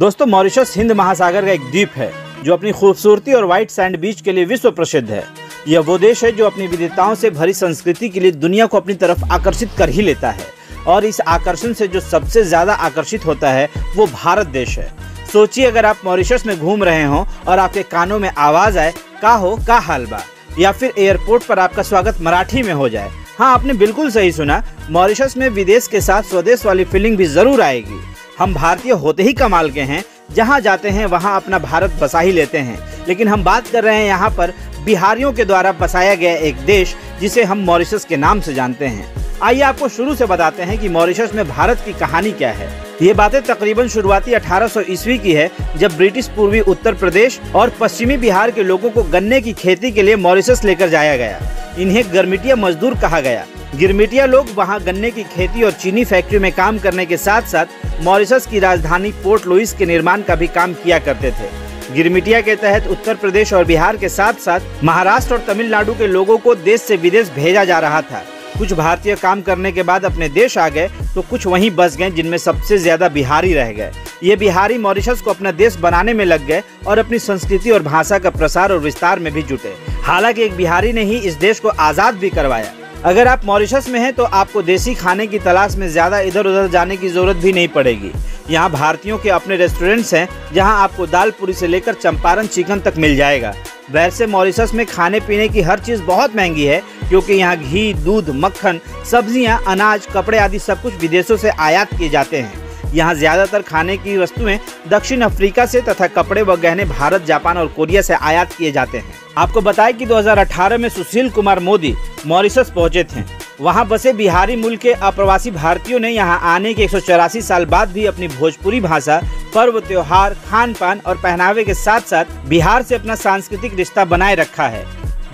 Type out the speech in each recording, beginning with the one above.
दोस्तों, मॉरिशस हिंद महासागर का एक द्वीप है जो अपनी खूबसूरती और व्हाइट सैंड बीच के लिए विश्व प्रसिद्ध है। यह वो देश है जो अपनी विविधताओं से भरी संस्कृति के लिए दुनिया को अपनी तरफ आकर्षित कर ही लेता है, और इस आकर्षण से जो सबसे ज्यादा आकर्षित होता है वो भारत देश है। सोचिए, अगर आप मॉरिशस में घूम रहे हो और आपके कानों में आवाज आए का हाल बा, या फिर एयरपोर्ट पर आपका स्वागत मराठी में हो जाए। हाँ, आपने बिल्कुल सही सुना, मॉरिशस में विदेश के साथ स्वदेश वाली फीलिंग भी जरूर आएगी। हम भारतीय होते ही कमाल के हैं, जहाँ जाते हैं वहाँ अपना भारत बसा ही लेते हैं। लेकिन हम बात कर रहे हैं यहाँ पर बिहारियों के द्वारा बसाया गया एक देश जिसे हम मॉरिशस के नाम से जानते हैं। आइए आपको शुरू से बताते हैं कि मॉरिशस में भारत की कहानी क्या है। ये बातें तकरीबन शुरुआती 1800 ईस्वी की है, जब ब्रिटिश पूर्वी उत्तर प्रदेश और पश्चिमी बिहार के लोगों को गन्ने की खेती के लिए मॉरिशस लेकर जाया गया। इन्हें गिरमिटिया मजदूर कहा गया। गिरमिटिया लोग वहां गन्ने की खेती और चीनी फैक्ट्री में काम करने के साथ साथ मॉरिशस की राजधानी पोर्ट लुइस के निर्माण का भी काम किया करते थे। गिरमिटिया के तहत उत्तर प्रदेश और बिहार के साथ साथ महाराष्ट्र और तमिलनाडु के लोगों को देश से विदेश भेजा जा रहा था। कुछ भारतीय काम करने के बाद अपने देश आ गए तो कुछ वहीं बस गए, जिनमें सबसे ज्यादा बिहारी रह गए। ये बिहारी मॉरिशस को अपना देश बनाने में लग गए और अपनी संस्कृति और भाषा का प्रसार और विस्तार में भी जुटे। हालांकि एक बिहारी ने ही इस देश को आजाद भी करवाया। अगर आप मॉरिशस में हैं तो आपको देसी खाने की तलाश में ज्यादा इधर उधर जाने की जरूरत भी नहीं पड़ेगी। यहाँ भारतीयों के अपने रेस्टोरेंट्स हैं, जहाँ आपको दाल पूरी से लेकर चंपारण चिकन तक मिल जाएगा। वैसे मॉरिशस में खाने पीने की हर चीज बहुत महंगी है, क्योंकि यहाँ घी, दूध, मक्खन, सब्जियां, अनाज, कपड़े आदि सब कुछ विदेशों से आयात किए जाते हैं। यहाँ ज्यादातर खाने की वस्तुएं दक्षिण अफ्रीका से तथा कपड़े व गहने भारत, जापान और कोरिया से आयात किए जाते हैं। आपको बताएं कि 2018 में सुशील कुमार मोदी मॉरिशस पहुंचे थे। वहां बसे बिहारी मूल के अप्रवासी भारतीयों ने यहां आने के 184 साल बाद भी अपनी भोजपुरी भाषा, पर्व त्योहार, खान पान और पहनावे के साथ साथ बिहार से अपना सांस्कृतिक रिश्ता बनाए रखा है।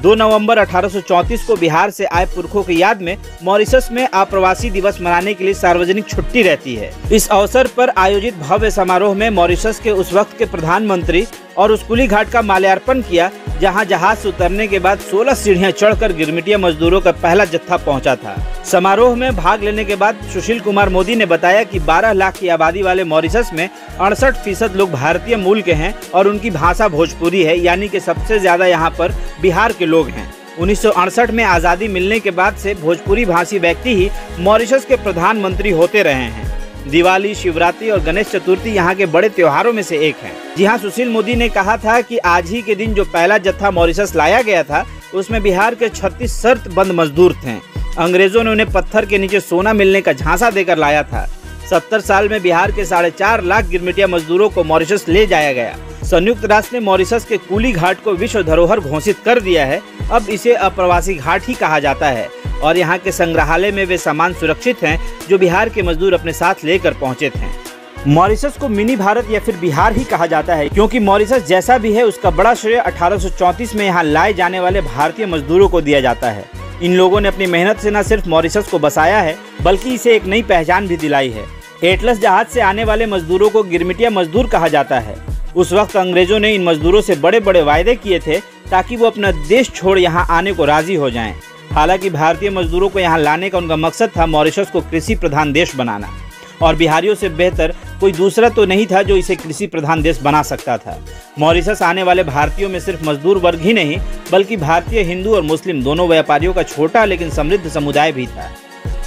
2 नवंबर 1834 को बिहार से आए पुरखों की याद में मॉरिशस में अप्रवासी दिवस मनाने के लिए सार्वजनिक छुट्टी रहती है। इस अवसर पर आयोजित भव्य समारोह में मॉरिशस के उस वक्त के प्रधानमंत्री और उसकुली घाट का माल्यार्पण किया, जहां जहाज से उतरने के बाद 16 सीढ़ियां चढ़कर गिरमिटिया मजदूरों का पहला जत्था पहुंचा था। समारोह में भाग लेने के बाद सुशील कुमार मोदी ने बताया कि 12 लाख की आबादी वाले मॉरिशस में 68% लोग भारतीय मूल के हैं और उनकी भाषा भोजपुरी है, यानी कि सबसे ज्यादा यहाँ पर बिहार के लोग हैं। 1968 में आज़ादी मिलने के बाद से भोजपुरी भाषी व्यक्ति ही मॉरिशस के प्रधानमंत्री होते रहे हैं। दिवाली, शिवरात्रि और गणेश चतुर्थी यहाँ के बड़े त्योहारों में से एक है। जी हाँ, सुशील मोदी ने कहा था कि आज ही के दिन जो पहला जत्था मॉरिशस लाया गया था, उसमें बिहार के 36 शर्त बंद मजदूर थे। अंग्रेजों ने उन्हें पत्थर के नीचे सोना मिलने का झांसा देकर लाया था। 70 साल में बिहार के 4.5 लाख गिरमिटिया मजदूरों को मॉरिशस ले जाया गया। संयुक्त राष्ट्र ने मॉरिशस के कुली घाट को विश्व धरोहर घोषित कर दिया है। अब इसे अप्रवासी घाट ही कहा जाता है और यहाँ के संग्रहालय में वे सामान सुरक्षित हैं जो बिहार के मजदूर अपने साथ लेकर पहुँचे थे। मॉरिशस को मिनी भारत या फिर बिहार ही कहा जाता है, क्योंकि मॉरिशस जैसा भी है उसका बड़ा श्रेय 1834 में यहाँ लाए जाने वाले भारतीय मजदूरों को दिया जाता है। इन लोगों ने अपनी मेहनत से न सिर्फ मॉरिशस को बसाया है, बल्कि इसे एक नई पहचान भी दिलाई है। एटलस जहाज से आने वाले मजदूरों को गिरमिटिया मजदूर कहा जाता है। उस वक्त अंग्रेजों ने इन मजदूरों से बड़े बड़े वायदे किए थे ताकि वो अपना देश छोड़ यहाँ आने को राजी हो जाएं। हालांकि भारतीय मजदूरों को यहाँ लाने का उनका मकसद था मॉरिशस को कृषि प्रधान देश बनाना, और बिहारियों से बेहतर कोई दूसरा तो नहीं था जो इसे कृषि प्रधान देश बना सकता था। मॉरिशस आने वाले भारतीयों में सिर्फ मजदूर वर्ग ही नहीं, बल्कि भारतीय हिंदू और मुस्लिम दोनों व्यापारियों का छोटा लेकिन समृद्ध समुदाय भी था।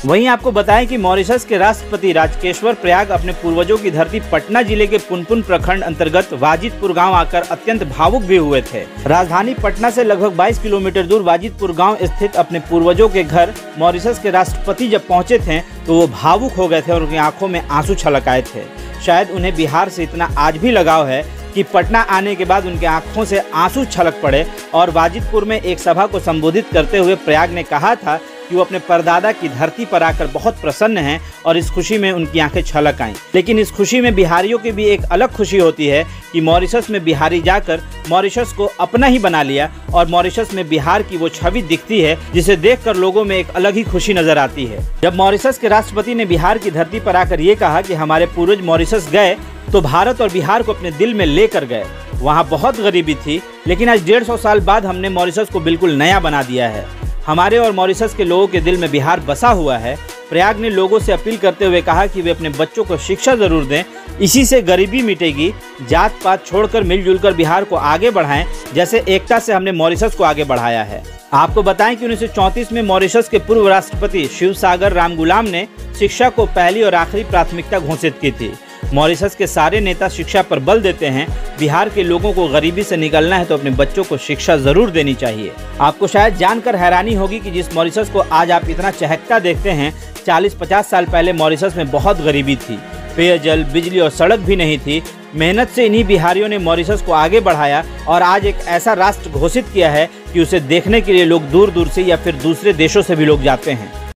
वहीं आपको बताएं कि मॉरिशस के राष्ट्रपति राजकेश्वर प्रयाग अपने पूर्वजों की धरती पटना जिले के पुनपुन प्रखंड अंतर्गत वाजिदपुर गांव आकर अत्यंत भावुक भी हुए थे। राजधानी पटना से लगभग 22 किलोमीटर दूर वाजिदपुर गांव स्थित अपने पूर्वजों के घर मॉरिशस के राष्ट्रपति जब पहुंचे थे तो वो भावुक हो गए थे और उनकी आंखों में आंसू छलक आए थे। शायद उन्हें बिहार से इतना आज भी लगाव है कि पटना आने के बाद उनके आंखों से आंसू छलक पड़े, और वाजिदपुर में एक सभा को संबोधित करते हुए प्रयाग ने कहा था कि वो अपने परदादा की धरती पर आकर बहुत प्रसन्न हैं और इस खुशी में उनकी आंखें छलक आईं। लेकिन इस खुशी में बिहारियों की भी एक अलग खुशी होती है कि मॉरिशस में बिहारी जाकर मॉरिशस को अपना ही बना लिया, और मॉरिशस में बिहार की वो छवि दिखती है जिसे देखकर लोगों में एक अलग ही खुशी नजर आती है। जब मॉरिशस के राष्ट्रपति ने बिहार की धरती पर आकर ये कहा कि हमारे पूर्वज मॉरिशस गए तो भारत और बिहार को अपने दिल में लेकर गए। वहाँ बहुत गरीबी थी, लेकिन आज 150 साल बाद हमने मॉरिशस को बिल्कुल नया बना दिया है। हमारे और मॉरिशस के लोगों के दिल में बिहार बसा हुआ है। प्रयाग ने लोगों से अपील करते हुए कहा कि वे अपने बच्चों को शिक्षा जरूर दें, इसी से गरीबी मिटेगी। जात पात छोड़कर मिलजुल कर बिहार को आगे बढ़ाएं, जैसे एकता से हमने मॉरिशस को आगे बढ़ाया है। आपको बताएं कि 1934 में मॉरिशस के पूर्व राष्ट्रपति शिवसागर रामगुलाम ने शिक्षा को पहली और आखिरी प्राथमिकता घोषित की थी। मॉरिशस के सारे नेता शिक्षा पर बल देते हैं। बिहार के लोगों को गरीबी से निकलना है तो अपने बच्चों को शिक्षा जरूर देनी चाहिए। आपको शायद जानकर हैरानी होगी कि जिस मॉरिशस को आज आप इतना चहकता देखते हैं, 40-50 साल पहले मॉरिशस में बहुत गरीबी थी। पेयजल, बिजली और सड़क भी नहीं थी। मेहनत से इन्हीं बिहारियों ने मॉरिशस को आगे बढ़ाया और आज एक ऐसा राष्ट्र घोषित किया है कि उसे देखने के लिए लोग दूर दूर से या फिर दूसरे देशों से भी लोग जाते हैं।